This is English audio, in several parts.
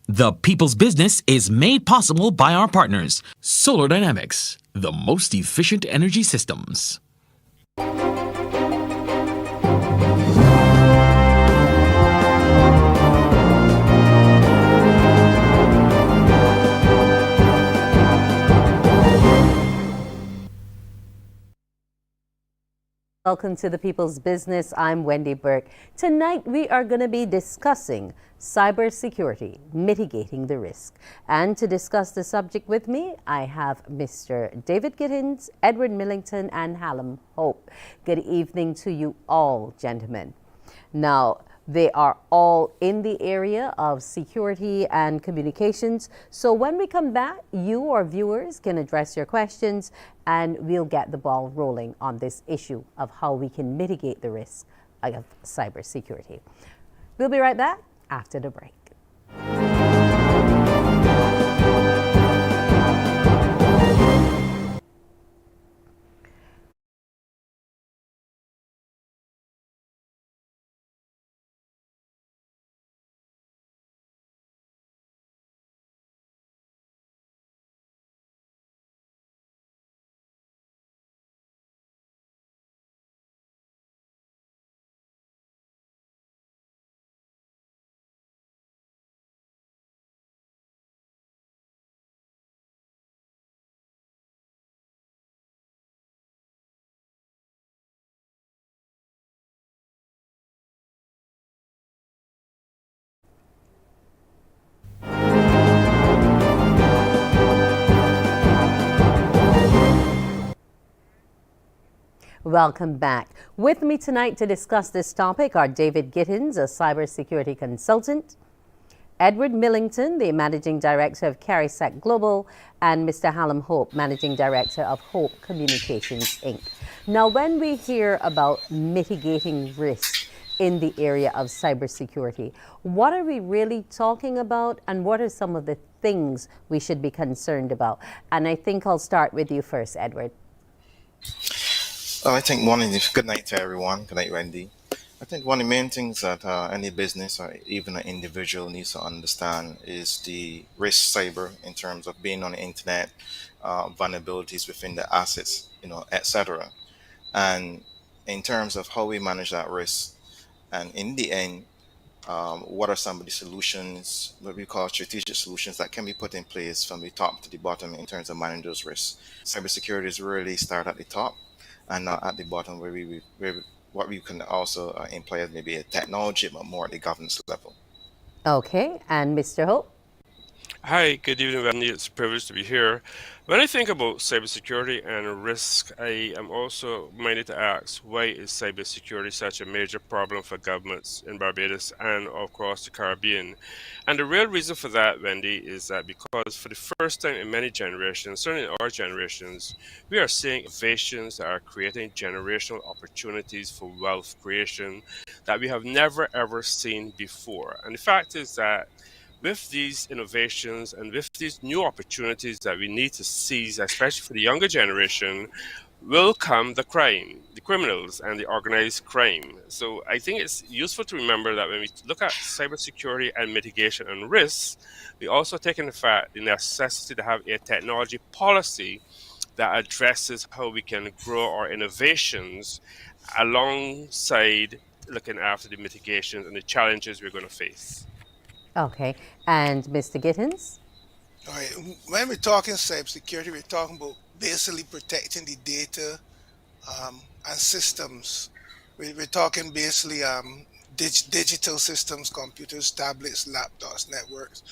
The People's Business is made possible by our partners, Solar Dynamics, the most efficient energy systems. Welcome to the People's Business. I'm Wendy Burke. Tonight we are going to be discussing cybersecurity, mitigating the risk. And to discuss the subject with me, I have Mr. David Gittens, Edward Millington, and Hallam Hope. Good evening to you all, gentlemen. Now, they are all in the area of security and communications. So when we come back, you, our viewers, can address your questions and we'll get the ball rolling on this issue of how we can mitigate the risk of cybersecurity. We'll be right back after the break. Welcome back. With me tonight to discuss this topic are David Gittens, a cybersecurity consultant, Edward Millington, the Managing Director of CariSec Global, and Mr. Hallam Hope, Managing Director of Hope Communications, Inc. Now, when we hear about mitigating risk in the area of cybersecurity, what are we really talking about, and what are some of the things we should be concerned about? And I think I'll start with you first, Edward. I think good night to everyone. Good night, Wendy. I think one of the main things that any business or even an individual needs to understand is the risk cyber in terms of being on the internet, vulnerabilities within the assets, etc. And in terms of how we manage that risk, and in the end, what are some of the solutions, what we call strategic solutions that can be put in place from the top to the bottom in terms of managing those risks. Cybersecurity is really start at the top and not at the bottom what we can also employ as maybe a technology, but more at the governance level. Okay, and Mr. Hope? Hi, good evening, Wendy. It's a privilege to be here. When I think about cybersecurity and risk, I am also minded to ask, why is cybersecurity such a major problem for governments in Barbados and across the Caribbean? And the real reason for that, Wendy, is that because for the first time in many generations, certainly in our generations, we are seeing innovations that are creating generational opportunities for wealth creation that we have never ever seen before. And the fact is that with these innovations and with these new opportunities that we need to seize, especially for the younger generation, will come the crime, the criminals, and the organized crime. So I think it's useful to remember that when we look at cybersecurity and mitigation and risks, we also take into fact the necessity to have a technology policy that addresses how we can grow our innovations alongside looking after the mitigations and the challenges we're going to face. Okay, and Mr. Gittens? All right, when we're talking cybersecurity, we're talking about basically protecting the data and systems. We're talking basically digital systems, computers, tablets, laptops, networks.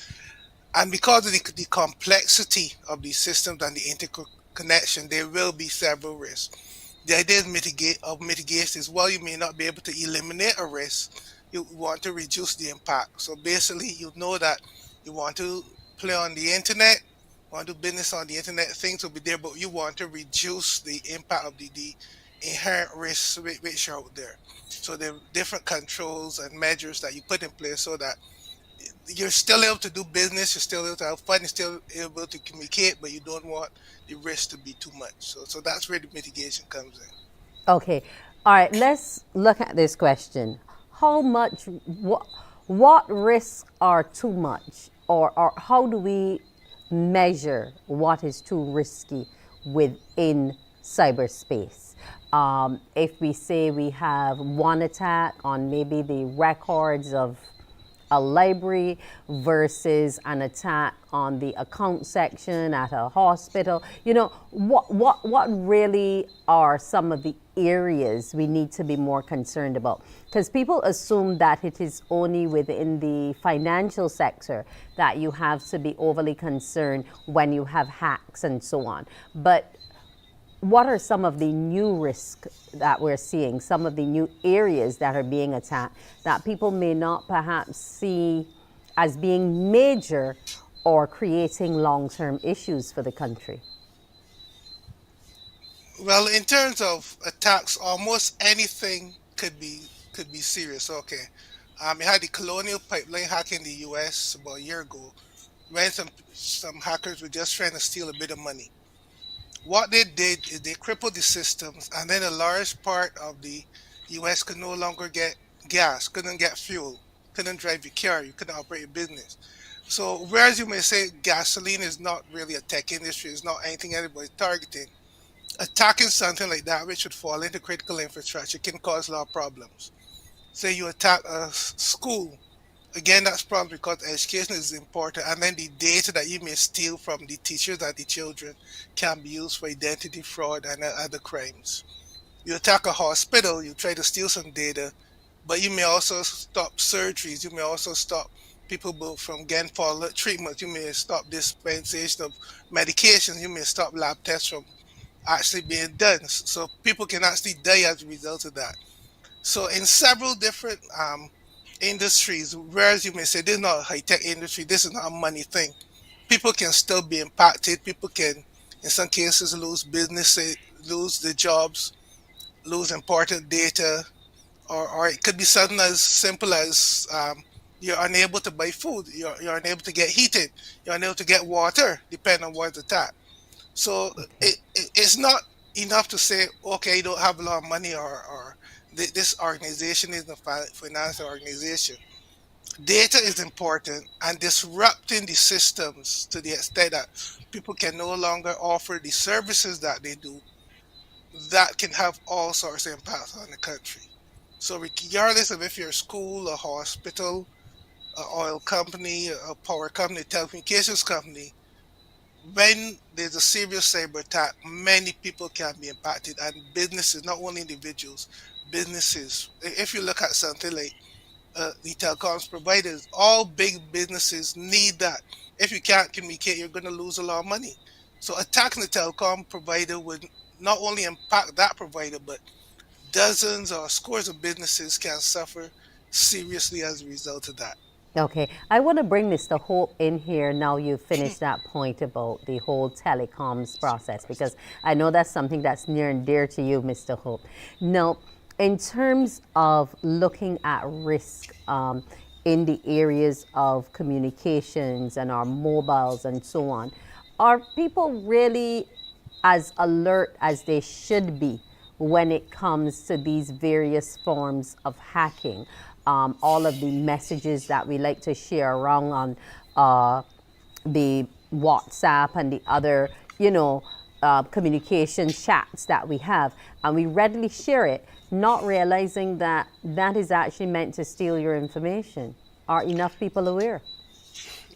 And because of the complexity of these systems and the interconnection, there will be several risks. The idea of mitigation is, while you may not be able to eliminate a risk, you want to reduce the impact. So basically, you know that you want to play on the internet, want to do business on the internet, things will be there, but you want to reduce the impact of the inherent risks which are out there. So there are different controls and measures that you put in place so that you're still able to do business, you're still able to have fun, you're still able to communicate, but you don't want the risk to be too much. So that's where the mitigation comes in. Okay. All right, let's look at this question. How much, what risks are too much or how do we measure what is too risky within cyberspace? If we say we have one attack on maybe the records of a library versus an attack on the account section at a hospital, what really are some of the areas we need to be more concerned about? Because people assume that it is only within the financial sector that you have to be overly concerned when you have hacks and so on. But what are some of the new risks that we're seeing, some of the new areas that are being attacked that people may not perhaps see as being major or creating long-term issues for the country? Well, in terms of attacks, almost anything could be serious. Okay, you had the Colonial Pipeline hack in the U.S. about a year ago, when some hackers were just trying to steal a bit of money. What they did is they crippled the systems, and then a large part of the U.S. could no longer get gas, couldn't get fuel, couldn't drive your car, you couldn't operate your business. So, whereas you may say gasoline is not really a tech industry, it's not anything anybody's targeting, attacking something like that, which would fall into critical infrastructure, can cause a lot of problems. Say you attack a school, again, that's probably because education is important, and then the data that you may steal from the teachers and the children can be used for identity fraud and other crimes. You attack a hospital, you try to steal some data, but you may also stop surgeries, you may also stop people from getting follow treatment, you may stop dispensation of medications, you may stop lab tests from actually being done. So people can actually die as a result of that. So in several different industries, whereas you may say this is not a high tech industry, this is not a money thing, people can still be impacted. People can, in some cases, lose business, lose their jobs, lose important data, or it could be something as simple as you're unable to buy food, you're unable to get heated, you're unable to get water, depending on what's attacked. So Okay. it's not enough to say, okay, you don't have a lot of money, or this organization is a financial organization. Data is important, and disrupting the systems to the extent that people can no longer offer the services that they do, that can have all sorts of impacts on the country. So regardless of if you're a school, a hospital, a oil company, a power company, telecommunications company, when there's a serious cyber attack, many people can be impacted, and businesses, not only individuals, businesses. If you look at something like the telecoms providers, all big businesses need that. If you can't communicate, you're going to lose a lot of money. So attacking the telecom provider would not only impact that provider, but dozens or scores of businesses can suffer seriously as a result of that. Okay, I want to bring Mr. Hope in here now you've finished that point about the whole telecoms process, because I know that's something that's near and dear to you, Mr. Hope. Now, in terms of looking at risk in the areas of communications and our mobiles and so on, are people really as alert as they should be when it comes to these various forms of hacking? All of the messages that we like to share around on the WhatsApp and the other, communication chats that we have, and we readily share it, not realizing that that is actually meant to steal your information. Are enough people aware?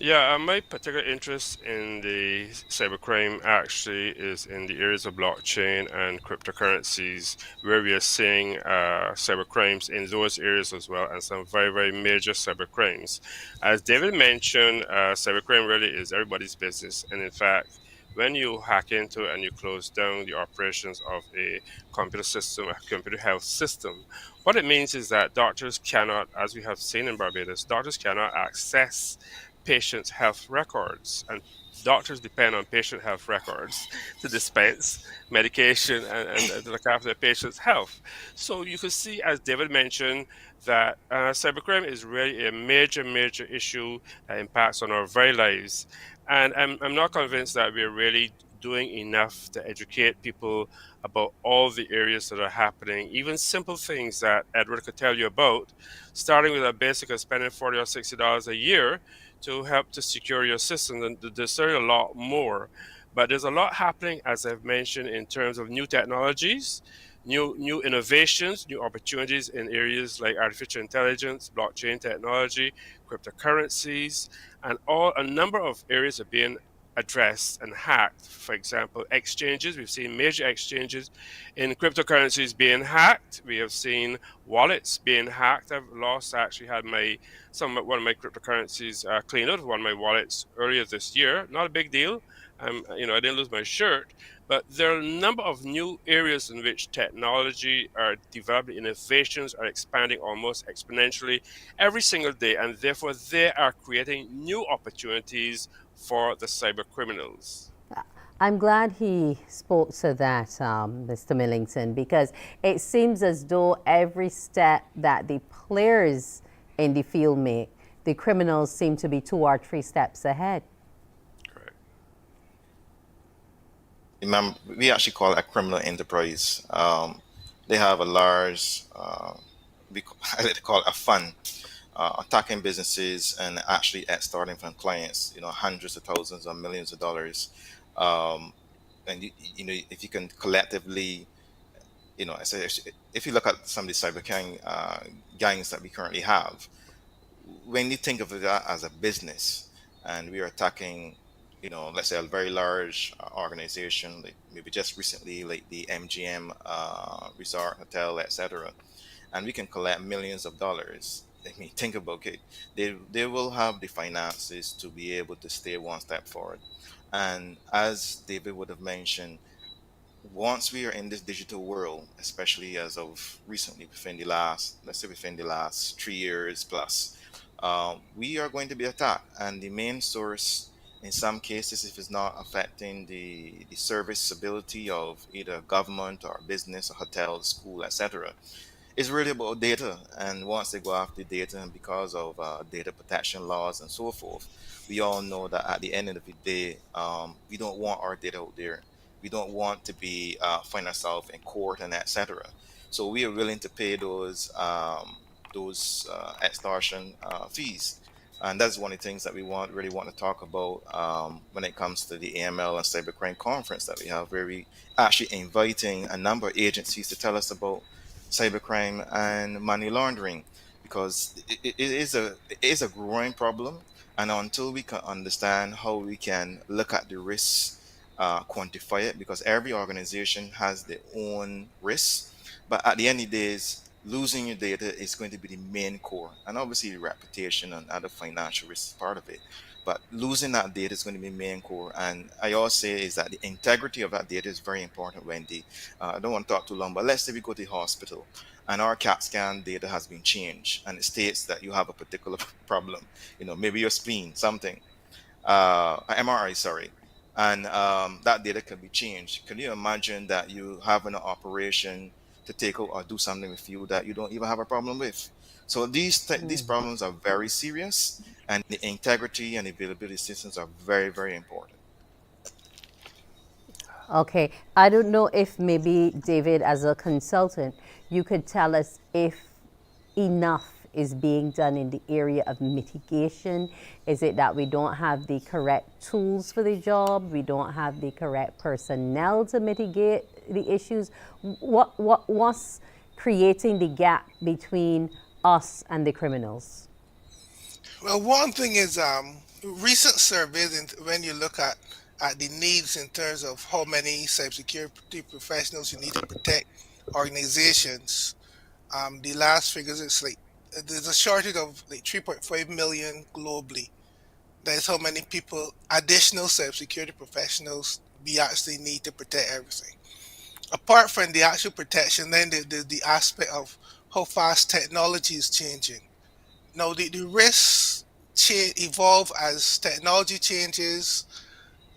Yeah, my particular interest in the cybercrime actually is in the areas of blockchain and cryptocurrencies, where we are seeing cybercrimes in those areas as well, and some very, very major cybercrimes. As David mentioned, cybercrime really is everybody's business. And in fact, when you hack into it and you close down the operations of a computer system, a computer health system, what it means is that doctors cannot, as we have seen in Barbados, doctors cannot access patients' health records, and doctors depend on patient health records to dispense medication and to look after the patient's health. So you can see, as David mentioned, that cybercrime is really a major, major issue that impacts on our very lives. And I'm not convinced that we're really doing enough to educate people about all the areas that are happening, even simple things that Edward could tell you about, starting with a basic of spending $40 or $60 a year to help to secure your system. And there's certainly a lot more, but there's a lot happening, as I've mentioned, in terms of new technologies, new innovations, new opportunities in areas like artificial intelligence, blockchain technology, cryptocurrencies, and all a number of areas are being addressed and hacked. For example, exchanges. We've seen major exchanges in cryptocurrencies being hacked. We have seen wallets being hacked. I've lost actually had my one of my cryptocurrencies cleaned out of one of my wallets earlier this year. Not a big deal. I didn't lose my shirt, but there are a number of new areas in which technology are developing, innovations are expanding almost exponentially every single day, and therefore they are creating new opportunities for the cyber criminals. I'm glad he spoke to that, Mr. Millington, because it seems as though every step that the players in the field make, the criminals seem to be 2 or 3 steps ahead. Correct. Remember, we actually call it a criminal enterprise. They have a large, I like to call it a fund, attacking businesses and actually starting from clients, hundreds of thousands or millions of dollars. Um, and if you can collectively, I say if you look at some of the gangs that we currently have, when you think of it as a business, and we are attacking, let's say a very large organization, like maybe just recently, like the MGM resort, hotel, etc., and we can collect millions of dollars. I mean, think about it. They will have the finances to be able to stay one step forward. And as David would have mentioned, once we are in this digital world, especially as of recently, within the last 3 years plus, we are going to be attacked. And the main source, in some cases, if it's not affecting the serviceability of either government or business or hotel, school, etc., it's really about data. And once they go after data, and because of data protection laws and so forth, we all know that at the end of the day, we don't want our data out there. We don't want to be find ourselves in court and etc. So we are willing to pay those extortion fees. And that's one of the things that we really want to talk about when it comes to the AML and cybercrime conference that we have, where we actually inviting a number of agencies to tell us about cybercrime and money laundering, because it is a growing problem, and until we can understand how we can look at the risks, quantify it, because every organization has their own risks, but at the end of the day, losing your data is going to be the main core, and obviously the reputation and other financial risks is part of it. But losing that data is going to be main core, and I always say is that the integrity of that data is very important, Wendy. I don't want to talk too long, but let's say we go to the hospital and our CAT scan data has been changed and it states that you have a particular problem, maybe your spleen, something, MRI, sorry, and that data can be changed. Can you imagine that you have an operation to take out or do something with you that you don't even have a problem with? So these problems are very serious, and the integrity and availability systems are very, very important. Okay, I don't know if maybe David, as a consultant, you could tell us if enough is being done in the area of mitigation. Is it that we don't have the correct tools for the job? We don't have the correct personnel to mitigate the issues? What's creating the gap between us and the criminals? Well, one thing is recent surveys, when you look at the needs in terms of how many cybersecurity professionals you need to protect organizations. The last figures, it's like there's a shortage of like 3.5 million globally. That is how many people, additional cybersecurity professionals, we actually need to protect everything. Apart from the actual protection, then the aspect of how fast technology is changing. Now, the risks evolve as technology changes,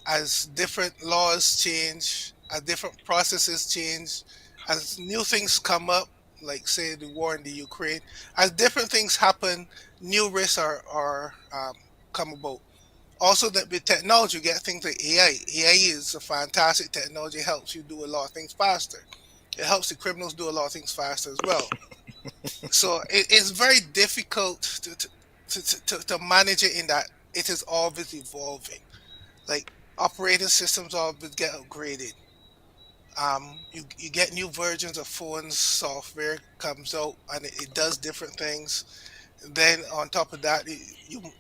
as different laws change, as different processes change, as new things come up, like say the war in the Ukraine, as different things happen, new risks are come about. Also, that with technology, you get things like AI. AI is a fantastic technology; it helps you do a lot of things faster. It helps the criminals do a lot of things faster as well. So it's very difficult to manage it in that. it is always evolving. Like operating systems always get upgraded. You get new versions of phones, software comes out, and it does different things. And then on top of that,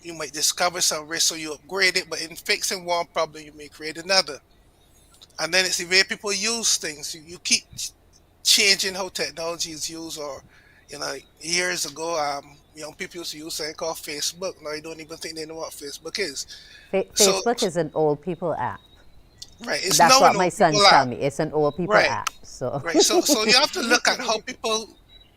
you might discover some risk, so you upgrade it. But in fixing one problem, you may create another. And then it's the way people use things. You keep changing how technology is used. Or years ago, young people used to use something called Facebook. Now you don't even think they know what Facebook is. So Facebook is an old people app. right, it's That's now what an my old people sons tell app. me. It's an old people Right. app. So Right. So you have to look at how people,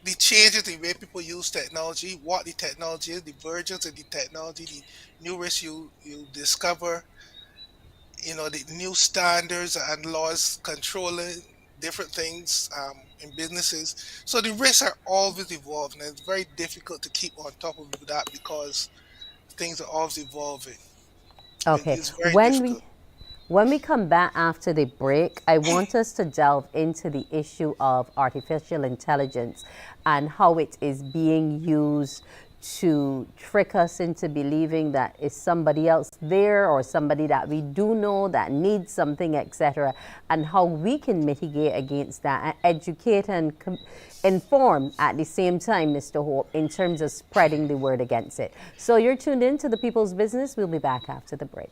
the changes, the way people use technology, what the technology is, the versions of the technology, the new risks you discover, the new standards and laws controlling different things in businesses. So the risks are always evolving, and it's very difficult to keep on top of that because things are always evolving. okay, It's very when we difficult. when we come back after the break, I want us to delve into the issue of artificial intelligence and how it is being used to trick us into believing that it's somebody else there or somebody that we do know that needs something, etc., and how we can mitigate against that and educate and inform at the same time, Mr. Hope, in terms of spreading the word against it. So you're tuned in to the People's Business. We'll be back after the break.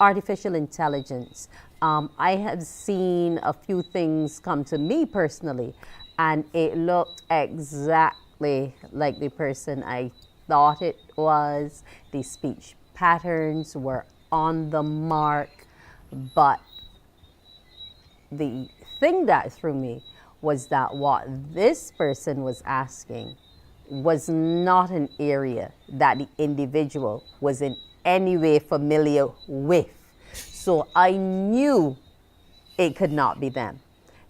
Artificial intelligence. I have seen a few things come to me personally, and it looked exactly like the person I thought it was. The speech patterns were on the mark, but the thing that threw me was that what this person was asking was not an area that the individual was in any way familiar with. So I knew it could not be them.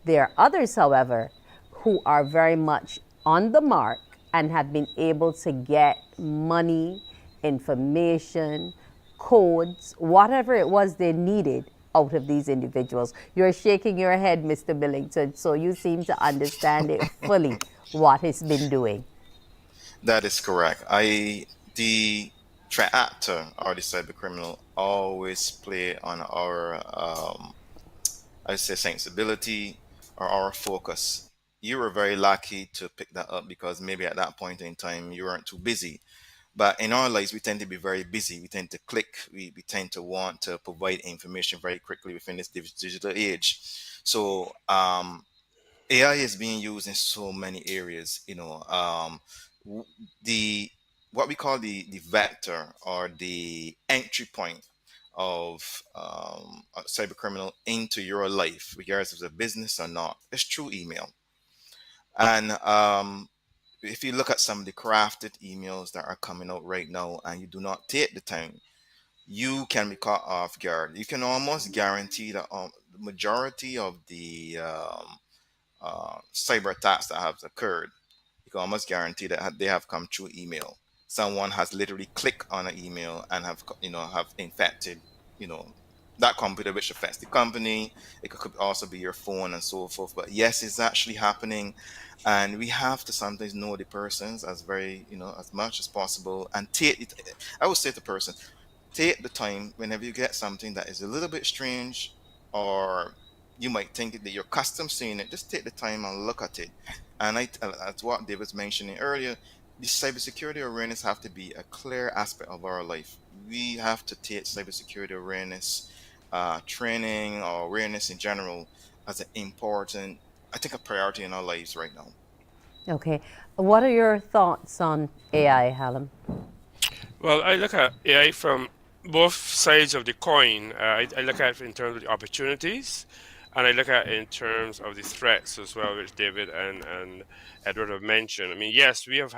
There are others, however, who are very much on the mark and have been able to get money, information, codes, whatever it was they needed out of these individuals. You're shaking your head, Mr. Millington, so you seem to understand it fully what it's been doing. That is correct. The threat actor or the cyber criminal always play on our I say sensibility or our focus. You were very lucky to pick that up because maybe at that point in time you weren't too busy. But in our lives, we tend to be very busy. We tend to click. We tend to want to provide information very quickly within this digital age. So AI is being used in so many areas. W- the what we call the vector or the entry point of a cyber criminal into your life, regardless if it's a business or not, is through email. And if you look at some of the crafted emails that are coming out right now, and you do not take the time, you can be caught off guard. You can almost guarantee that the majority of the cyber attacks that have occurred, you can almost guarantee that they have come through email. Someone has literally clicked on an email and have infected you know that computer, which affects the company. It could also be your phone and so forth. But yes, it's actually happening, and we have to sometimes know the persons as very as much as possible and take it. I would say to the person, take the time whenever you get something that is a little bit strange or You might think that you're custom seeing it. Just take the time and look at it. And that's what David was mentioning earlier. The cybersecurity awareness have to be a clear aspect of our life. We have to take cybersecurity awareness, training or awareness in general as an important, I think, a priority in our lives right now. Okay. What are your thoughts on AI, Hallam? Well, I look at AI from both sides of the coin. I look at it in terms of the opportunities, and I look at it in terms of the threats as well, which David and Edward have mentioned. I mean, yes, we've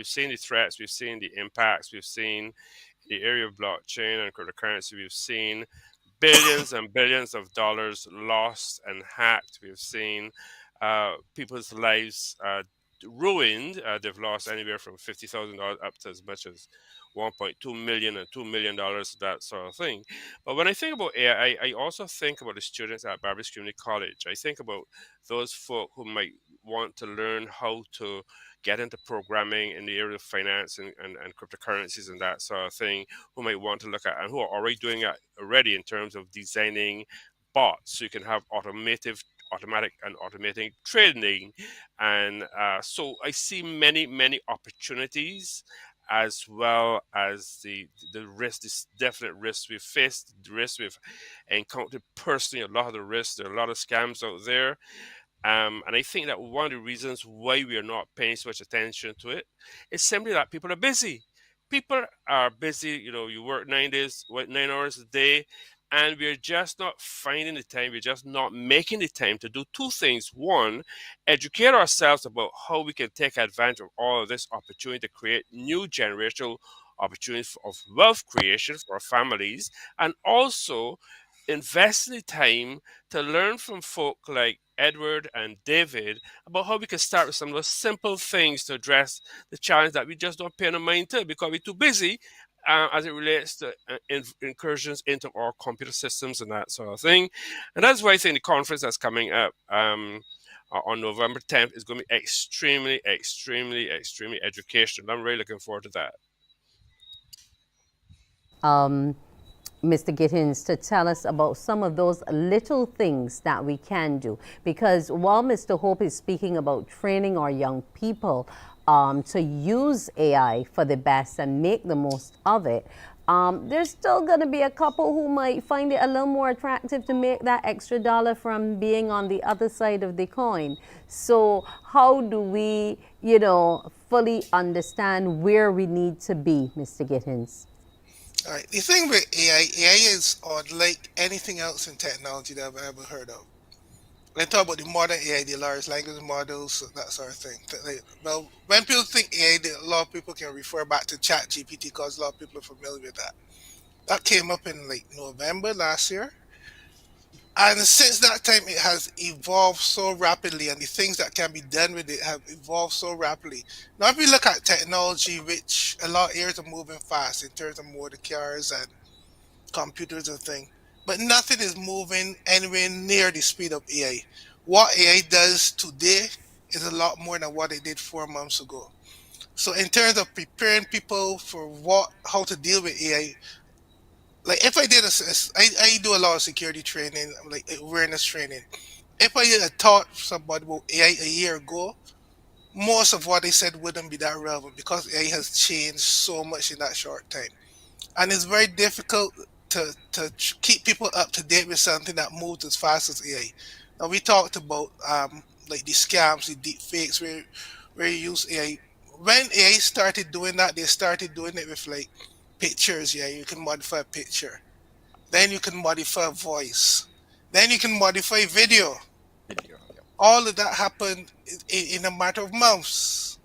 seen the threats, we've seen the impacts, we've seen the area of blockchain and cryptocurrency, we've seen billions and billions of dollars lost and hacked. We've seen people's lives ruined. They've lost anywhere from $50,000 up to as much as 1.2 million and $2 million, that sort of thing. But when I think about AI, I also think about the students at Barbados Community College. I think about those folk who might want to learn how to get into programming in the area of finance and cryptocurrencies and that sort of thing, who might want to look at and who are already doing it already in terms of designing bots so you can have automatic and automating trading. And so I see many opportunities as well as the risk, this definite risk we've faced, the risk we've encountered personally, a lot of the risks. There are a lot of scams out there, and I think that one of the reasons why we are not paying so much attention to it is simply that people are busy. People are busy. You know, you work 9 days, 9 hours a day, and we're just not finding the time. We're just not making the time to do two things. One, educate ourselves about how we can take advantage of all of this opportunity to create new generational opportunities of wealth creation for our families, and also invest in the time to learn from folk like Edward and David about how we can start with some of those simple things to address the challenge that we just don't pay no mind to because we're too busy as it relates to incursions into our computer systems and that sort of thing. And that's why I think the conference that's coming up on November 10th is going to be extremely educational. I'm really looking forward to that. Mr. Gittens, to tell us about some of those little things that we can do. Because while Mr. Hope is speaking about training our young people to use AI for the best and make the most of it, there's still going to be a couple who might find it a little more attractive to make that extra dollar from being on the other side of the coin. So how do we, fully understand where we need to be, Mr. Gittens? All right. The thing with AI is unlike anything else in technology that I've ever heard of. When I talk about the modern AI, the large language models, that sort of thing. Well, when people think AI, a lot of people can refer back to ChatGPT because a lot of people are familiar with that. That came up in like November last year. And since that time, it has evolved so rapidly, and the things that can be done with it have evolved so rapidly. Now, if we look at technology, which a lot of areas are moving fast in terms of motor cars and computers and things, but nothing is moving anywhere near the speed of AI. What AI does today is a lot more than what it did 4 months ago. So, in terms of preparing people for how to deal with AI, like if I did I do a lot of security training, like awareness training. If I had taught somebody about AI a year ago, most of what they said wouldn't be that relevant because AI has changed so much in that short time, and it's very difficult to keep people up to date with something that moves as fast as AI. Now we talked about like the scams, the deep fakes, where you use AI. When AI started doing that, they started doing it with like pictures. Yeah, you can modify a picture, then you can modify voice, then you can modify video. Video, yeah. All of that happened in a matter of months,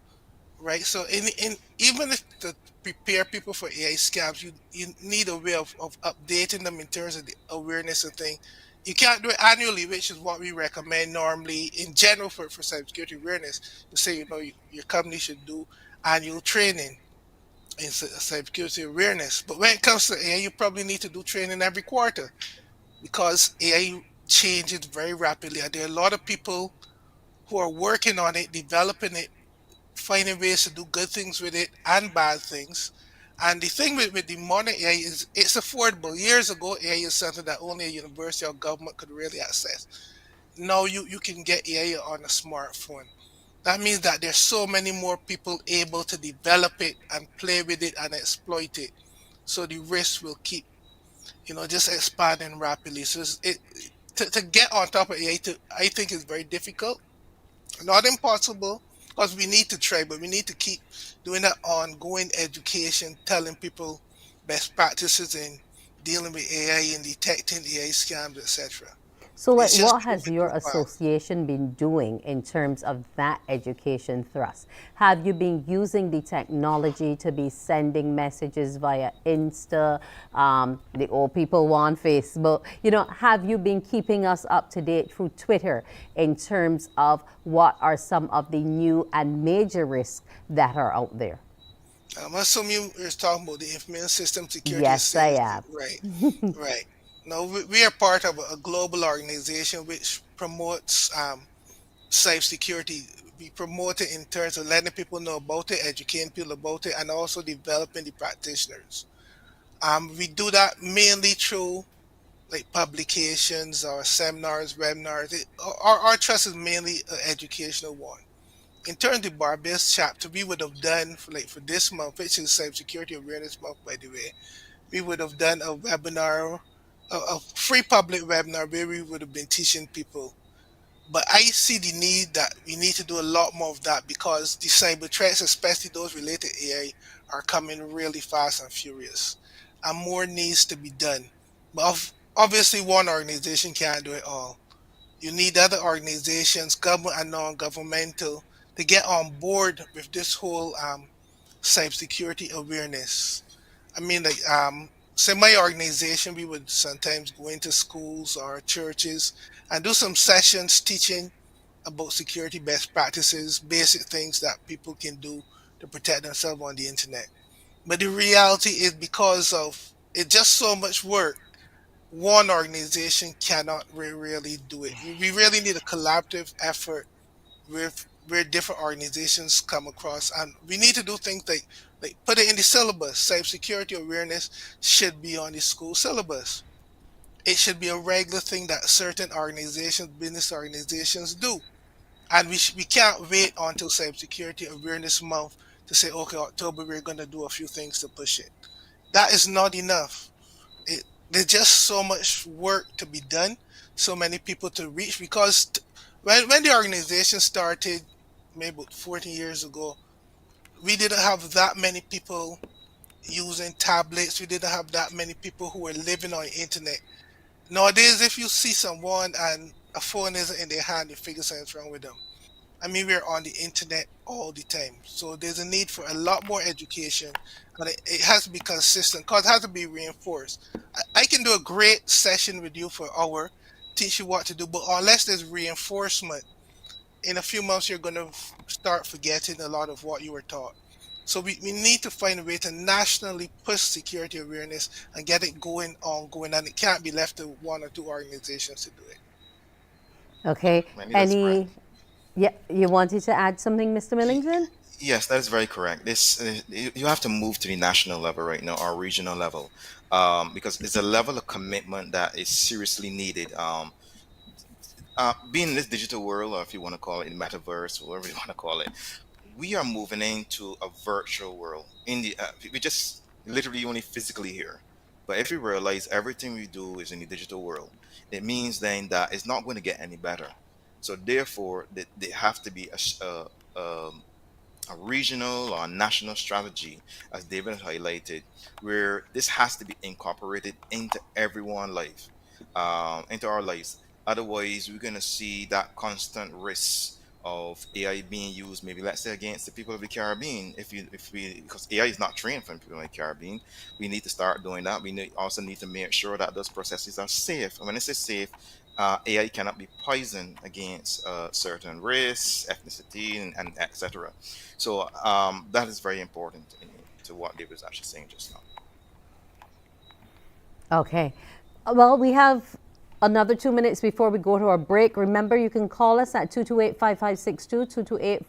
right? So in even if to prepare people for AI scams, you need a way of updating them in terms of the awareness and thing. You can't do it annually, which is what we recommend normally in general for cybersecurity awareness. You say, your company should do annual training in cybersecurity awareness. But when it comes to AI, you probably need to do training every quarter because AI changes very rapidly. And there are a lot of people who are working on it, developing it, finding ways to do good things with it and bad things. And the thing with the modern AI is it's affordable. Years ago, AI is something that only a university or government could really access. now you can get AI on a smartphone. That means that there's so many more people able to develop it and play with it and exploit it. So the risk will keep, just expanding rapidly. So to get on top of AI, I think is very difficult. Not impossible, because we need to try, but we need to keep doing that ongoing education, telling people best practices in dealing with AI and detecting AI scams, etc. So, like, It's just what has moving your too fast. association been doing in terms of that education thrust? Have you been using the technology to be sending messages via Insta? The old people want Facebook. Have you been keeping us up to date through Twitter in terms of what are some of the new and major risks that are out there? I'm assuming you're talking about the information system security and Yes, I safety. am. Right, right. No, we are part of a global organization which promotes cybersecurity. We promote it in terms of letting people know about it, educating people about it, and also developing the practitioners. We do that mainly through like publications or seminars, webinars. Our trust is mainly an educational one. In terms of the Barbados chapter, we would have done for this month, which is Cybersecurity Awareness Month, by the way. We would have done a webinar, a free public webinar where we would have been teaching people. But I see the need that we need to do a lot more of that because the cyber threats, especially those related to AI, are coming really fast and furious, and more needs to be done. But obviously, one organization can't do it all. You need other organizations, government and non-governmental, to get on board with this whole cybersecurity awareness. I mean, like, say my organization, we would sometimes go into schools or churches and do some sessions teaching about security best practices, basic things that people can do to protect themselves on the internet. But the reality is, because of it's just so much work, one organization cannot really do it. We really need a collaborative effort with where different organizations come across, and we need to do things like put it in the syllabus. Cybersecurity awareness should be on the school syllabus. It should be a regular thing that certain organizations, business organizations do, and we can't wait until Cybersecurity Awareness Month to say, okay, October we're going to do a few things to push it. That is not enough. There's just so much work to be done, so many people to reach, because when the organization started maybe about 14 years ago, we didn't have that many people using tablets. We didn't have that many people who were living on the internet. Nowadays, if you see someone and a phone isn't in their hand, you figure something's wrong with them. I mean, we're on the internet all the time. So there's a need for a lot more education, and it has to be consistent because it has to be reinforced. I can do a great session with you for an hour, teach you what to do, but unless there's reinforcement, in a few months, you're going to start forgetting a lot of what you were taught. So we need to find a way to nationally push security awareness and get it going ongoing, and it can't be left to one or two organizations to do it. Okay. Maybe that's correct. Any, yeah, you wanted to add something, Mr. Y- Millington? Yes, that is very correct. This you have to move to the national level right now or regional level, because there's a level of commitment that is seriously needed. Being in this digital world, or if you want to call it metaverse, or whatever you want to call it, we are moving into a virtual world. In the we just literally only physically here, but if you realize everything we do is in the digital world, it means then that it's not going to get any better. So therefore, they have to be um, a regional or national strategy, as David highlighted, where this has to be incorporated into everyone's life, into our lives. Otherwise, we're going to see that constant risk of AI being used, maybe let's say against the people of the Caribbean. If we, because AI is not trained for people in the Caribbean, we need to start doing that. Also need to make sure that those processes are safe. And when I say safe, AI cannot be poisoned against certain race, ethnicity, and etc. So that is very important to what David was actually saying just now. Okay. Well, we have another 2 minutes before we go to our break. Remember, you can call us at 228-5562,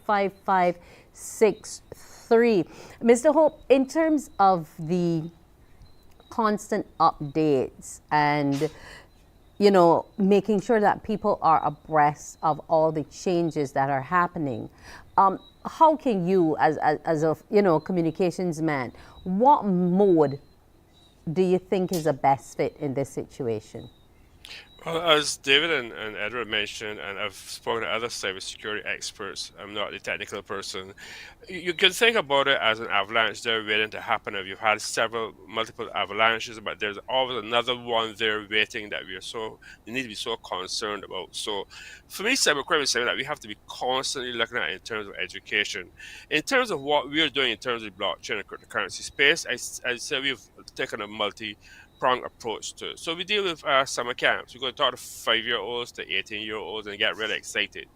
228-5563. Mr. Hope, in terms of the constant updates and making sure that people are abreast of all the changes that are happening. How can you, as a communications man, what mode do you think is the best fit in this situation? Well, as David and Edward mentioned, and I've spoken to other cybersecurity experts, I'm not the technical person. You can think about it as an avalanche there waiting to happen. If you've had multiple avalanches, but there's always another one there waiting that we need to be so concerned about. So, for me, cybercrime is something that we have to be constantly looking at in terms of education, in terms of what we're doing in terms of blockchain and cryptocurrency space. I say we've taken a multi-pronged approach to it. So we deal with summer camps. We go to talk to 5-year-olds to 18-year-olds and get really excited.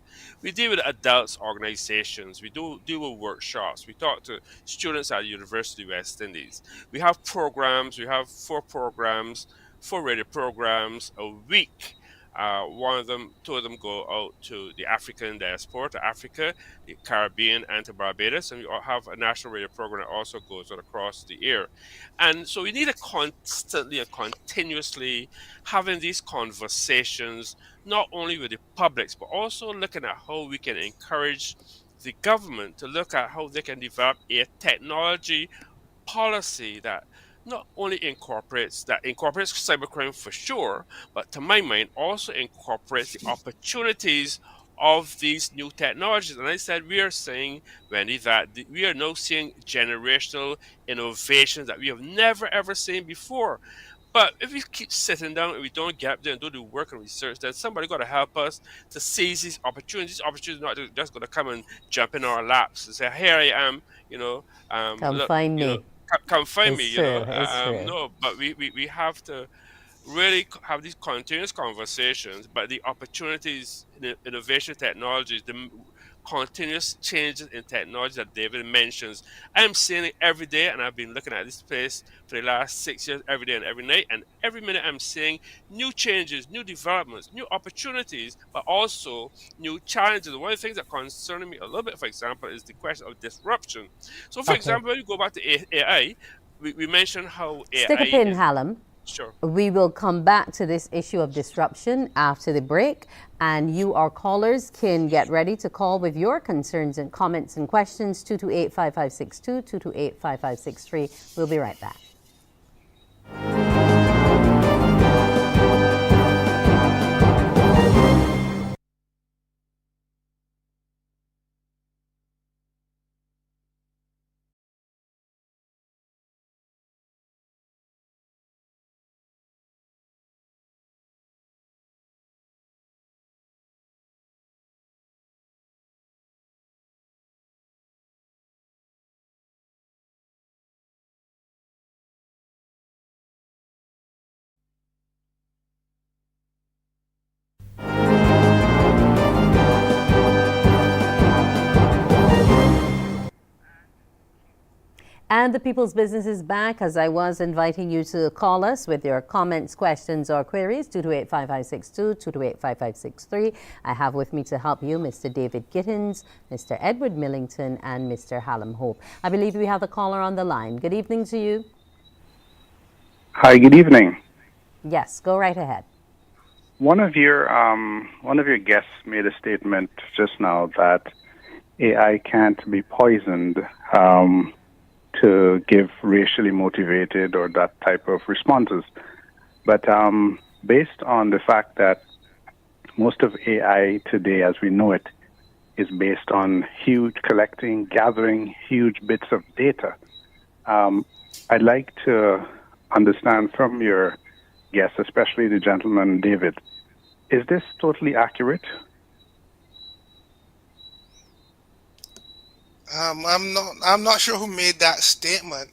We deal with adults organizations. We do deal with workshops. We talk to students at the University of West Indies. We have programs. We have 4 programs, 4 radio programs a week. Two of them go out to the African diaspora, to Africa, the Caribbean, and to Barbados. And we have a national radio program that also goes out across the air. And so we need to constantly and continuously having these conversations, not only with the publics, but also looking at how we can encourage the government to look at how they can develop a technology policy that not only incorporates cybercrime for sure, but to my mind also incorporates the opportunities of these new technologies. And I said we are saying, Wendy, that we are now seeing generational innovations that we have never ever seen before. But if we keep sitting down and we don't get up there and do the work and research, then somebody got to help us to seize these opportunities. These opportunities not just going to come and jump in our laps and say, "Here I am," Come look, find me. come find me, It's true. It's true. No, but we have to really have these continuous conversations, but the opportunities in innovation technologies, continuous changes in technology that David mentions, I'm seeing it every day, and I've been looking at this space for the last 6 years, every day and every night, and every minute I'm seeing new changes, new developments, new opportunities, but also new challenges. One of the things that concern me a little bit, for example, is the question of disruption. So, for Okay. example, when you go back to AI, we mentioned how Stick a AI pin, is Hallam. sure. We will come back to this issue of disruption after the break. And you, our callers, can get ready to call with your concerns and comments and questions. 228-5562, 228-5563. We'll be right back. And the People's Business is back, as I was inviting you to call us with your comments, questions, or queries. 228-5562, 228-5563. I have with me to help you Mr. David Gittens, Mr. Edward Millington, and Mr. Hallam Hope. I believe we have a caller on the line. Good evening to you. Hi, good evening. Yes, go right ahead. One of your guests made a statement just now that AI can't be poisoned to give racially motivated or that type of responses. But based on the fact that most of AI today, as we know it, is based on gathering huge bits of data, I'd like to understand from your guests, especially the gentleman David, is this totally accurate? I'm not sure who made that statement.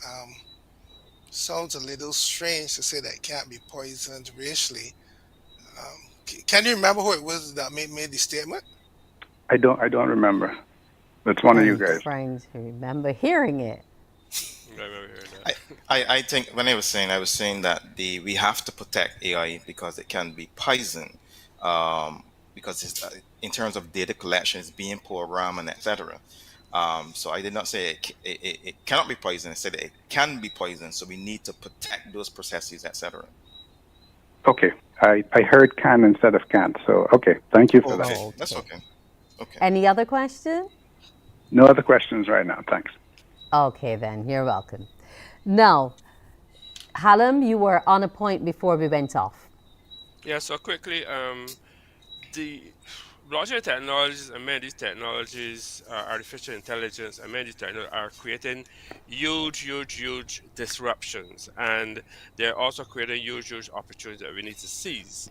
Sounds a little strange to say that it can't be poisoned racially. Can you remember who it was that made the statement? I don't remember. That's one of you I'm guys. trying to remember hearing it. I remember hearing I, that. I think when I was saying that we have to protect AI because it can be poison, because it's, in terms of data collection, it's being programmed and etc. So I did not say it cannot be poison. I said it can be poison. So we need to protect those processes, etc. Okay. I heard can instead of can't. So, okay. Thank you for that. Okay, that's Okay. okay. Okay. Any other question? No other questions right now. Thanks. Okay, then. You're welcome. Now, Hallam, you were on a point before we went off. Yeah, so quickly, the blockchain technologies and many of these technologies, artificial intelligence and many of these technologies are creating huge disruptions, and they're also creating huge opportunities that we need to seize.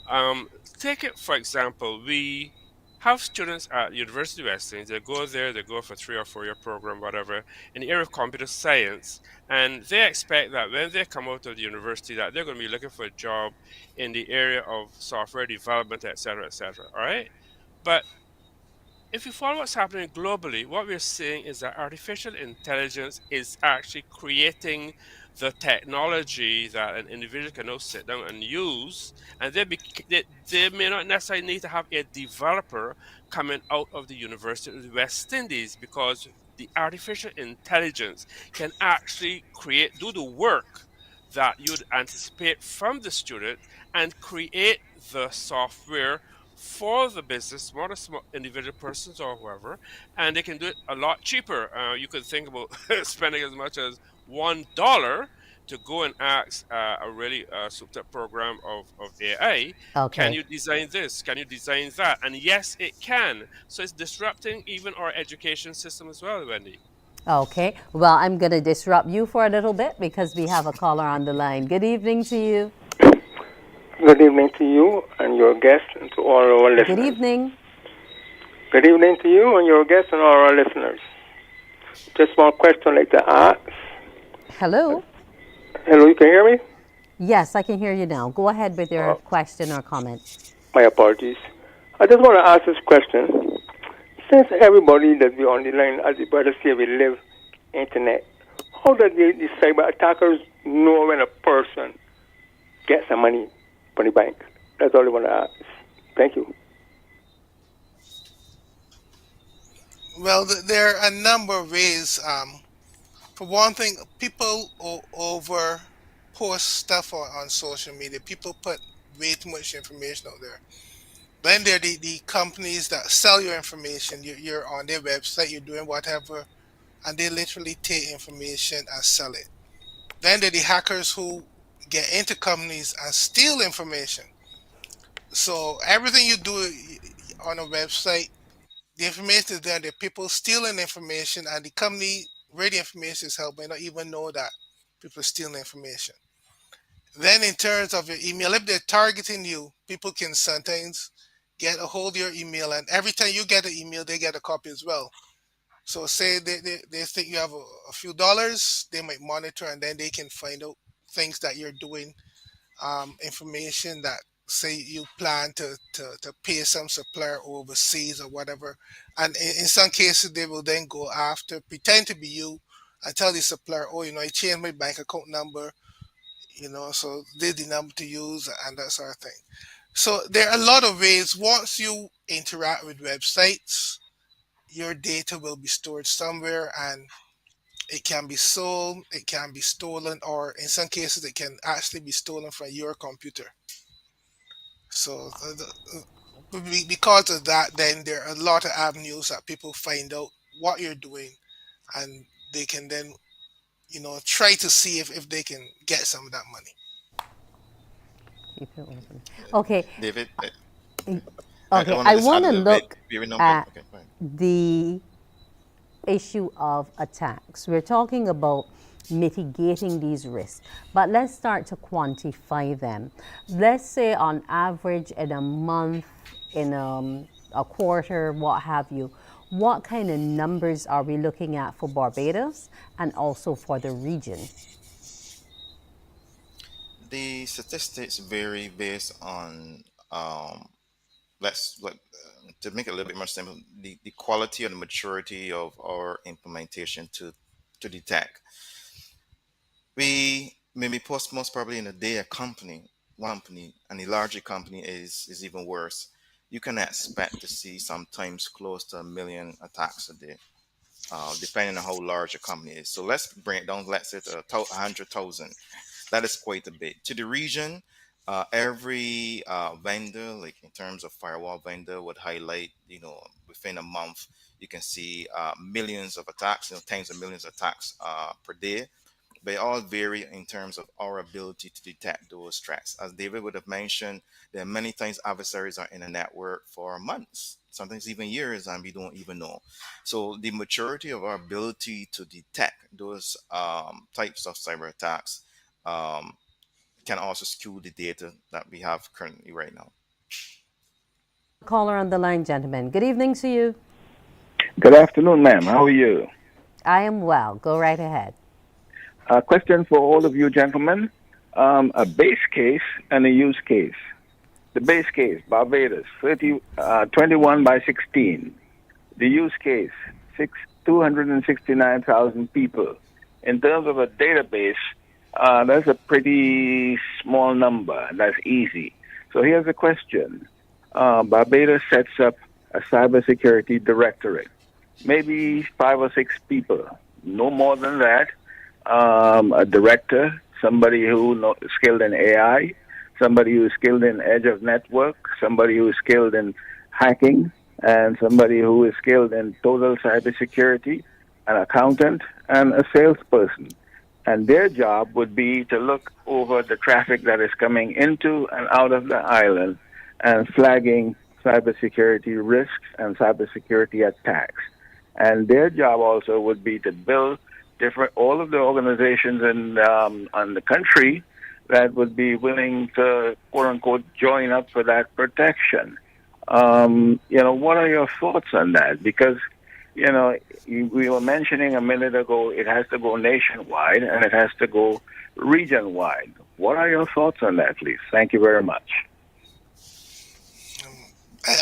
Um, Take it for example, we have students at University of Essex. They go there, they go for 3 or 4 year program, whatever, in the area of computer science, and they expect that when they come out of the university, that they're going to be looking for a job in the area of software development, etc., etc. All right, but if you follow what's happening globally, what we're seeing is that artificial intelligence is actually creating the technology that an individual can now sit down and use, and they may not necessarily need to have a developer coming out of the University of the West Indies, because the artificial intelligence can actually do the work that you'd anticipate from the student and create the software for the business, small individual persons or whoever, and they can do it a lot cheaper. You could think about spending as much as $1 to go and ask a really souped up program of AI. Can Okay. you design this? Can you design that? And yes, it can. So it's disrupting even our education system as well, Wendy. Okay. Well, I'm going to disrupt you for a little bit because we have a caller on the line. Good evening to you. Good evening to you and your guests and to all our listeners. Good evening. Good evening to you and your guests and all our listeners. Just one question I'd like to ask. Hello. Hello, you can hear me? Yes, I can hear you now. Go ahead with your question or comment. My apologies. I just want to ask this question. Since everybody that we on the line, as the brother say, we live internet, how does the cyber attackers know when a person gets some money from the bank? That's all I want to ask. Thank you. Well, there are a number of ways. For one thing, people over post stuff on social media. People put way too much information out there. Then there are the companies that sell your information. You're on their website, you're doing whatever, and they literally take information and sell it. Then there are the hackers who get into companies and steal information. So everything you do on a website, the information is there. There are people stealing information, and the company where the information is held may not even know that people are stealing information. Then, in terms of your email, if they're targeting you, people can sometimes get a hold of your email, and every time you get an email, they get a copy as well. So, say they think you have a few dollars, they might monitor, and then they can find out things that you're doing, information that say you plan to pay some supplier overseas or whatever. And in some cases, they will then go after, pretend to be you, and tell the supplier, oh, I changed my bank account number, so this is the number to use and that sort of thing. So there are a lot of ways. Once you interact with websites, your data will be stored somewhere, and it can be sold, it can be stolen, or in some cases, it can actually be stolen from your computer. So because of that, then there are a lot of avenues that people find out what you're doing, and they can then try to see if they can get some of that money. Keep it open. Okay. David, okay. I Okay. want to I just add want a to little bit. look We remember. at Okay, fine. the issue of attacks. We're talking about mitigating these risks, but let's start to quantify them. Let's say on average in a month, in a quarter, what have you, what kind of numbers are we looking at for Barbados and also for the region? The statistics vary based on to make it a little bit more simple, the quality and the maturity of our implementation to detect. We maybe post most probably in a day a company, one company, and the larger company is even worse. You can expect to see sometimes close to 1 million attacks a day, depending on how large a company is. So let's bring it down. Let's say to 100,000. That is quite a bit. To the region, Every vendor, like in terms of firewall vendor, would highlight, within a month, you can see millions of attacks, tens of millions of attacks per day. They all vary in terms of our ability to detect those threats. As David would have mentioned, there are many times adversaries are in a network for months, sometimes even years, and we don't even know. So the maturity of our ability to detect those types of cyber attacks um, can also skew the data that we have currently right now. Caller on the line, gentlemen. Good evening to you. Good afternoon, ma'am. How are you? I am well. Go right ahead. A question for all of you gentlemen. A base case and a use case. The base case, Barbados, 21 by 16. The use case, 269,000 people. In terms of a database, that's a pretty small number. That's easy. So here's a question. Barbados sets up a cybersecurity directorate, maybe 5 or 6 people, no more than that. A director, somebody who is skilled in AI, somebody who is skilled in edge of network, somebody who is skilled in hacking, and somebody who is skilled in total cybersecurity, an accountant, and a salesperson. And their job would be to look over the traffic that is coming into and out of the island and flagging cybersecurity risks and cybersecurity attacks. And their job also would be to build all of the organizations in on the country that would be willing to quote unquote join up for that protection. What are your thoughts on that? Because we were mentioning a minute ago, it has to go nationwide and it has to go region wide. What are your thoughts on that, please? Thank you very much.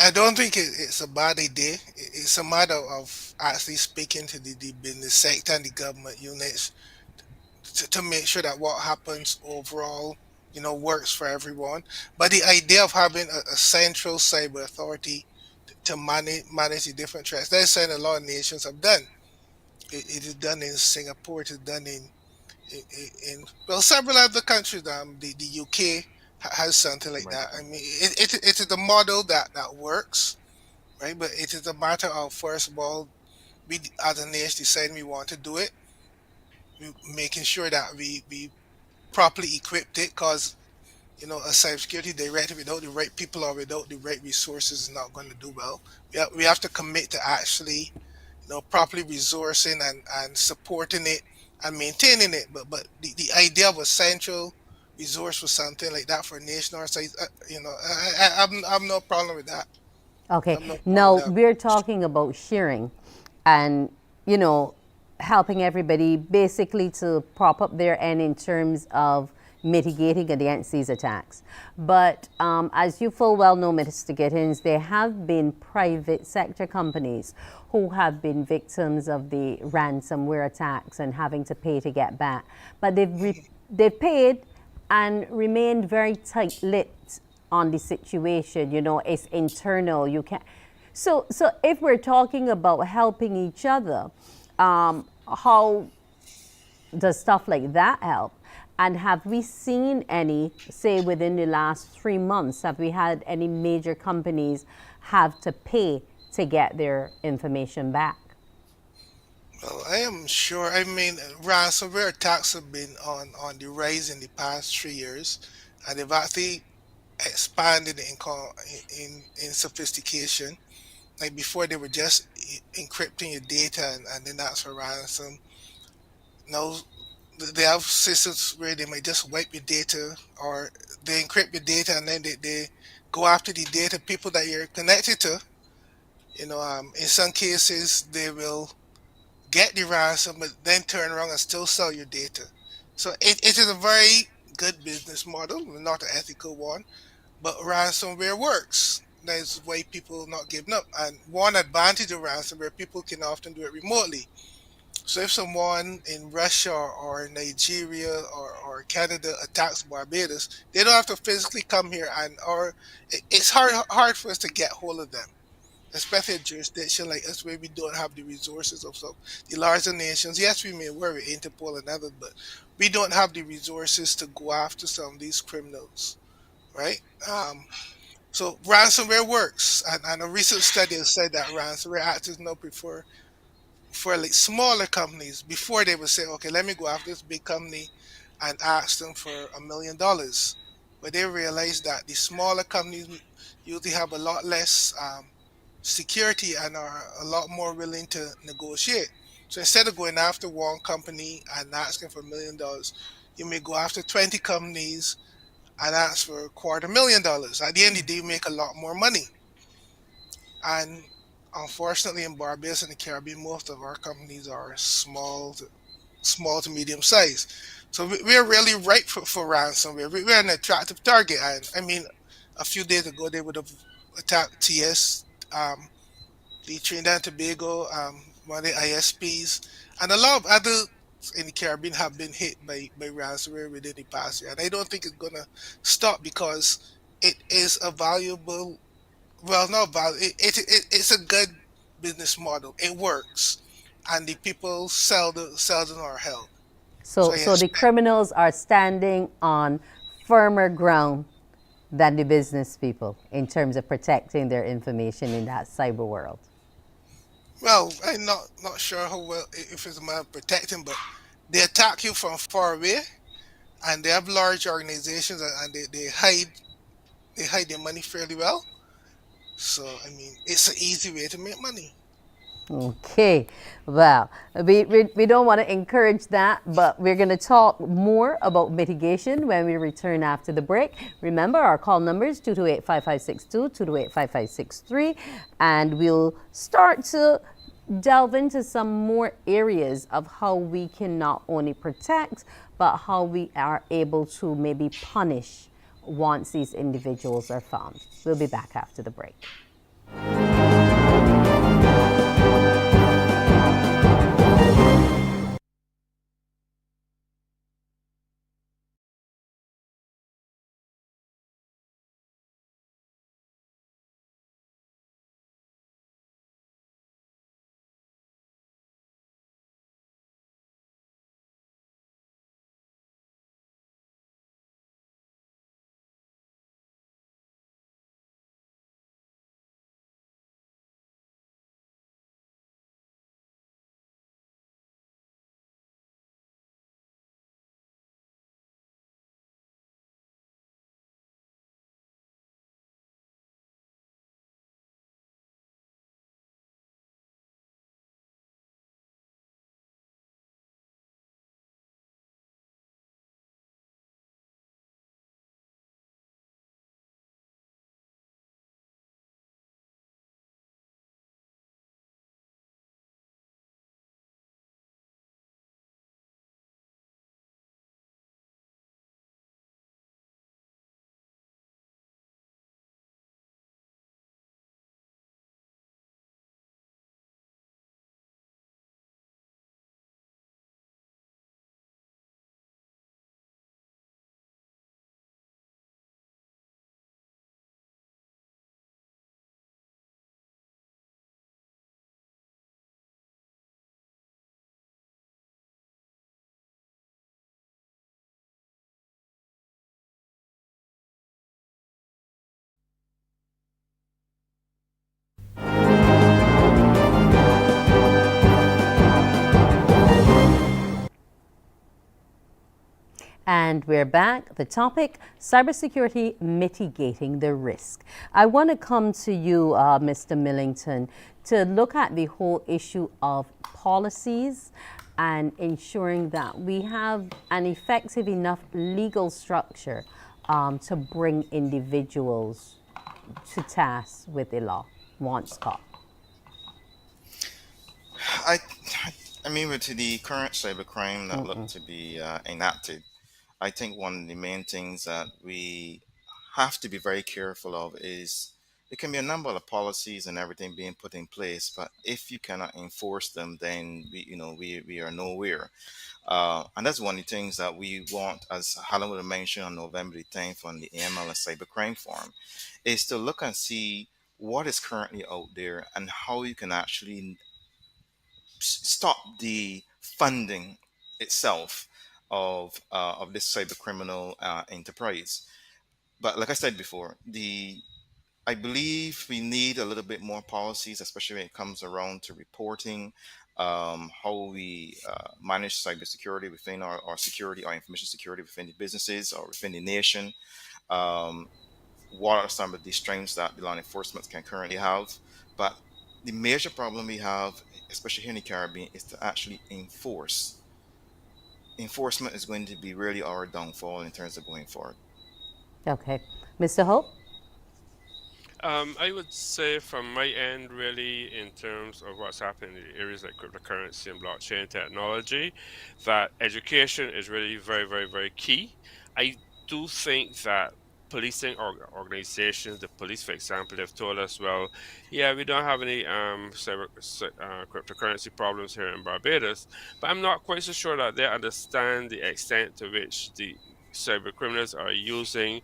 I don't think it's a bad idea. It's a matter of actually speaking to the business sector and the government units to make sure that what happens overall, works for everyone. But the idea of having a central cyber authority to manage the different threats, that's something a lot of nations have done. It is done in Singapore. It is done in well, several other countries. The UK has something like Right. that. I mean, it is a model that works, right? But it is a matter of, first of all, we as a nation deciding we want to do it, making sure that we properly equipped it, because a cybersecurity director without the right people or without the right resources is not going to do well. We have to commit to actually properly resourcing and supporting it and maintaining it. But the idea of a central resource for something like that for a nation or size, I'm no problem with that. Okay, I'm no problem now with that. we're talking about sharing and, you know, helping everybody basically to prop up their end in terms of mitigating against these attacks. But as you full well know, Mr. Gittens, there have been private sector companies who have been victims of the ransomware attacks and having to pay to get back. But they've paid and remained very tight-lipped on the situation. You know, it's internal. You can't. So if we're talking about helping each other, how does stuff like that help? And have we seen any, say within the last 3 months, have we had any major companies have to pay to get their information back? Well, I am sure. I mean, ransomware attacks have been on the rise in the past 3 years, and they've actually expanded in sophistication. Like before, they were just encrypting your data and then that's for ransom. Now they have systems where they might just wipe your data, or they encrypt your data and then they go after the data people that you're connected to. In some cases they will get the ransom but then turn around and still sell your data. So it is a very good business model, not an ethical one, but ransomware works. That's why people not giving up. And one advantage of ransomware, people can often do it remotely. So if someone in Russia or Nigeria or Canada attacks Barbados, they don't have to physically come here, and or it's hard for us to get hold of them, especially a jurisdiction like us where we don't have the resources of some the larger nations. Yes, we may worry Interpol and others, but we don't have the resources to go after some of these criminals. right? So ransomware works, and a recent study has said that ransomware actors now prefer for like smaller companies before they would say, okay, let me go after this big company and ask them for $1 million. But they realize that the smaller companies usually have a lot less security and are a lot more willing to negotiate. So instead of going after one company and asking for $1 million, you may go after 20 companies and ask for $250,000. At the end of the day, you make a lot more money. And unfortunately, in Barbados and the Caribbean, most of our companies are small to medium size. So we're really ripe for ransomware. We're an attractive target. And I mean, a few days ago, they would have attacked TS, the Trinidad and Tobago, one of the ISPs, and a lot of others in the Caribbean have been hit by ransomware within the past year. And I don't think it's going to stop because it is a valuable, well, not valuable, it's a good business model. It works. And the people seldom are held. So So yes, the criminals are standing on firmer ground than the business people in terms of protecting their information in that cyber world. well, I'm not sure how well if it's a matter of protecting, but they attack you from far away, and they have large organizations, and they hide their money fairly well. So I mean, it's an easy way to make money. Okay, well, we don't want to encourage that, but we're going to talk more about mitigation when we return after the break. Remember, our call number is 228-5562, 228-5563, and we'll start to delve into some more areas of how we can not only protect, but how we are able to maybe punish once these individuals are found. We'll be back after the break. And we're back. The topic, cybersecurity mitigating the risk. I want to come to you, Mr. Millington, to look at the whole issue of policies and ensuring that we have an effective enough legal structure to bring individuals to task with the law once caught. I, I mean, with the current cybercrime that look to be enacted, I think one of the main things that we have to be very careful of is there can be a number of policies and everything being put in place, but if you cannot enforce them, then we are nowhere. And that's one of the things that we want, as Hallam would have mentioned on November the 10th on the AML and Cybercrime Forum, is to look and see what is currently out there and how you can actually stop the funding itself of this cyber criminal enterprise. But like I said before, the I believe we need a little bit more policies, especially when it comes around to reporting, how we manage cybersecurity within our security, our information security within the businesses or within the nation. Um, what are some of the strengths that the law enforcement can currently have? But the major problem we have, especially here in the Caribbean, is to actually enforce. Enforcement is going to be really our downfall in terms of going forward. Okay. Mr. Hope? I would say from my end, really, in terms of what's happening in areas like cryptocurrency and blockchain technology, that education is really very, very, very key. I do think that policing organizations, the police, for example, have told us, well, yeah, we don't have any cryptocurrency problems here in Barbados, but I'm not quite so sure that they understand the extent to which the cyber criminals are using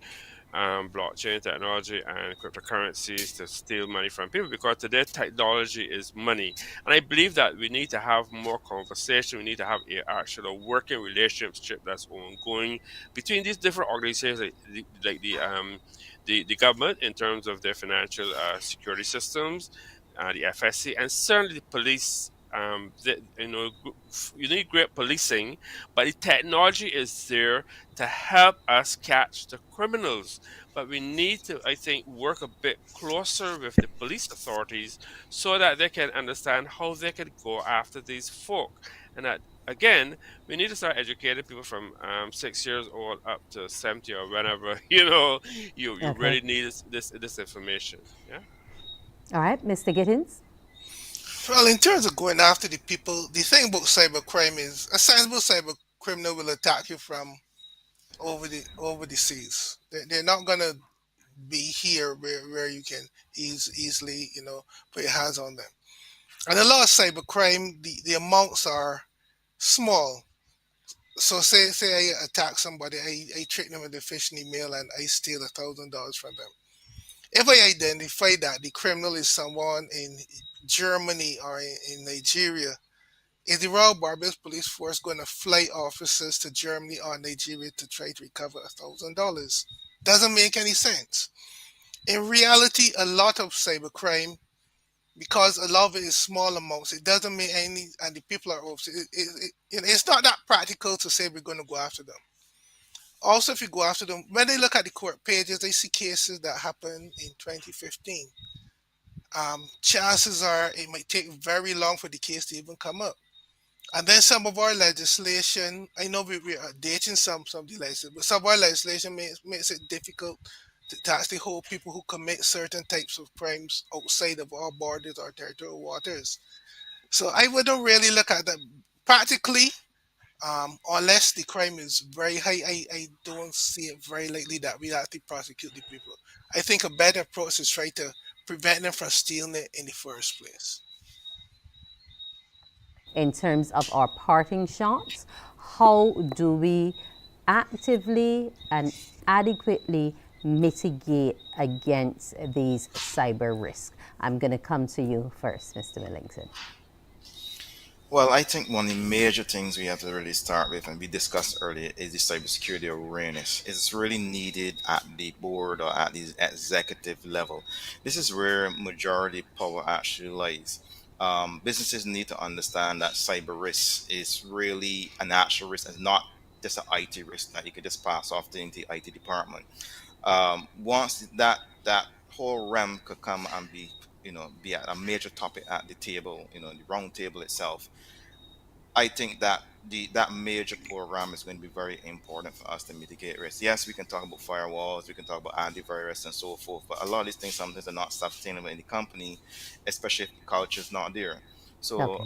blockchain technology and cryptocurrencies to steal money from people because today technology is money. And I believe that we need to have more conversation. We need to have a actual working relationship that's ongoing between these different organizations, like the government in terms of their financial security systems, the FSC, and certainly the police. You need great policing, but the technology is there to help us catch the criminals. But we need to, I think, work a bit closer with the police authorities so that they can understand how they can go after these folk. And that, again, we need to start educating people from 6 years old up to 70 or whenever, you Okay. really need this information. Yeah. All right. Mr. Gittens? Well, in terms of going after the people, the thing about cybercrime is a sizable cyber criminal will attack you from over the seas. They're not gonna be here where you can easily put your hands on them. And a lot of cybercrime, the amounts are small. So say I attack somebody, I trick them with a phishing email and I steal $1,000 from them. If I identify that the criminal is someone in Germany or in Nigeria, is the Royal Barbados Police Force going to fly officers to Germany or Nigeria to try to recover $1,000? Doesn't make any sense. In reality, a lot of cybercrime, because a lot of it is small amounts, it doesn't mean any, and the people are over. It's not that practical to say we're going to go after them. Also, if you go after them, when they look at the court pages, they see cases that happened in 2015. Chances are it might take very long for the case to even come up. And then some of our legislation, I know we are dating some of the legislation, but some of our legislation makes it difficult to actually hold people who commit certain types of crimes outside of our borders or territorial waters. So I wouldn't really look at that practically, unless the crime is very high. I don't see it very likely that we actually prosecute the people. I think a better approach is try to prevent them from stealing it in the first place. In terms of our parting shots, how do we actively and adequately mitigate against these cyber risks? I'm going to come to you first, Mr. Millington. Well, I think one of the major things we have to really start with, and we discussed earlier, is the cybersecurity awareness. It's really needed at the board or at the executive level. This is where majority power actually lies. Businesses need to understand that cyber risk is really an actual risk and not just an IT risk that you could just pass off to the IT department. Once that whole realm could come and be a major topic at the table, the round table itself. I think that that major program is going to be very important for us to mitigate risk. Yes, we can talk about firewalls, we can talk about antivirus and so forth, but a lot of these things sometimes are not sustainable in the company, especially if the culture is not there. So Okay.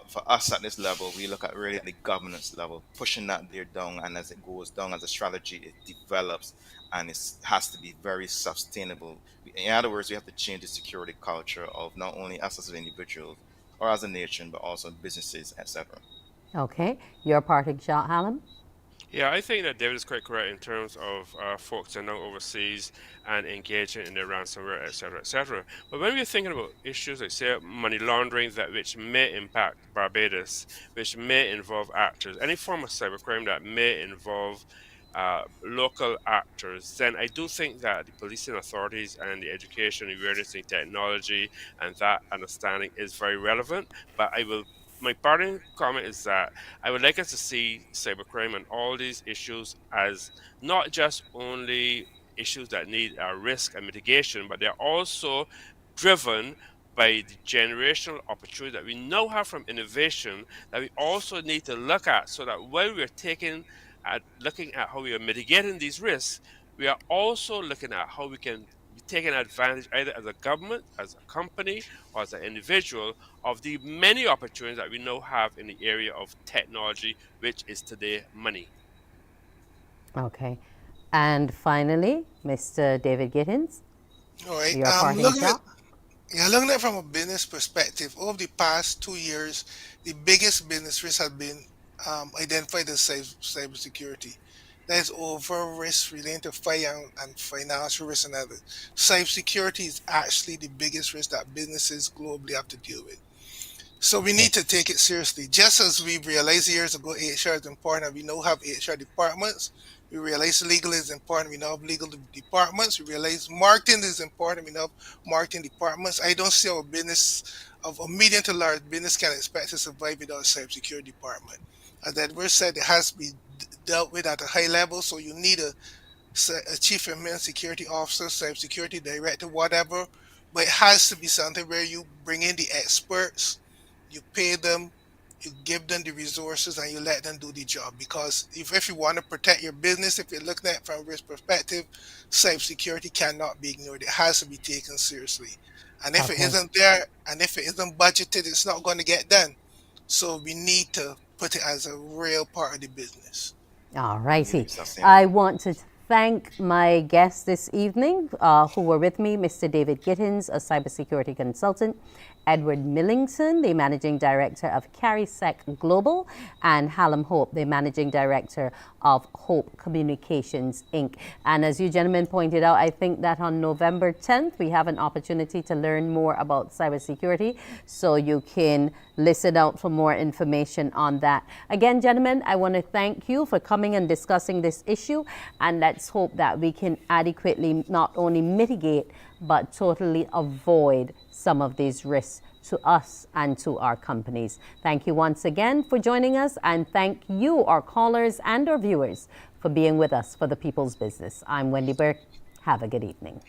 for us at this level, we look at really at the governance level, pushing that there down, and as it goes down as a strategy, it develops and it has to be very sustainable. In other words, we have to change the security culture of not only us as individuals or as a nation, but also businesses, etc. Okay. Your parting shot, Hallam? Yeah, I think that David is quite correct in terms of folks are now overseas and engaging in the ransomware, etc., etc. But when we're thinking about issues like, say, money laundering, that which may impact Barbados, which may involve actors, any form of cybercrime that may involve local actors, then I do think that the policing authorities and the education, awareness in technology, and that understanding is very relevant. But my parting comment is that I would like us to see cybercrime and all these issues as not just only issues that need risk and mitigation, but they're also driven by the generational opportunity that we now have from innovation that we also need to look at, so that while we're looking at how we are mitigating these risks, we are also looking at how we can be taking advantage, either as a government, as a company, or as an individual, of the many opportunities that we now have in the area of technology, which is today money. Okay. And finally, Mr. David Gittens, All right. your parting shot. Looking at it from a business perspective, over the past 2 years, the biggest business risk has been identified as cybersecurity. That is over risk relating to fire and financial risk and others. Cybersecurity is actually the biggest risk that businesses globally have to deal with. So we need to take it seriously. Just as we realized years ago HR is important and we now have HR departments, we realize legal is important, we now have legal departments, we realize marketing is important, we now have marketing departments. I don't see how a business of a medium to large business can expect to survive without a cybersecurity department. As Edward said, it has to be dealt with at a high level, so you need a chief information security officer, cybersecurity director, whatever, but it has to be something where you bring in the experts, you pay them, you give them the resources, and you let them do the job. Because if you want to protect your business, if you're looking at it from a risk perspective, cybersecurity cannot be ignored. It has to be taken seriously. And if it Okay. isn't there, and if it isn't budgeted, it's not going to get done. So we need to put it as a real part of the business. All righty. Yes, that's it. I want to thank my guests this evening who were with me, Mr. David Gittens, a cybersecurity consultant, Edward Millington, the Managing Director of CariSec Global, and Hallam Hope, the Managing Director of Hope Communications, Inc. And as you gentlemen pointed out, I think that on November 10th, we have an opportunity to learn more about cybersecurity, so you can listen out for more information on that. Again, gentlemen, I want to thank you for coming and discussing this issue, and let's hope that we can adequately not only mitigate, but totally avoid some of these risks to us and to our companies. Thank you once again for joining us, and thank you, our callers and our viewers, for being with us for The People's Business. I'm Wendy Burke. Have a good evening.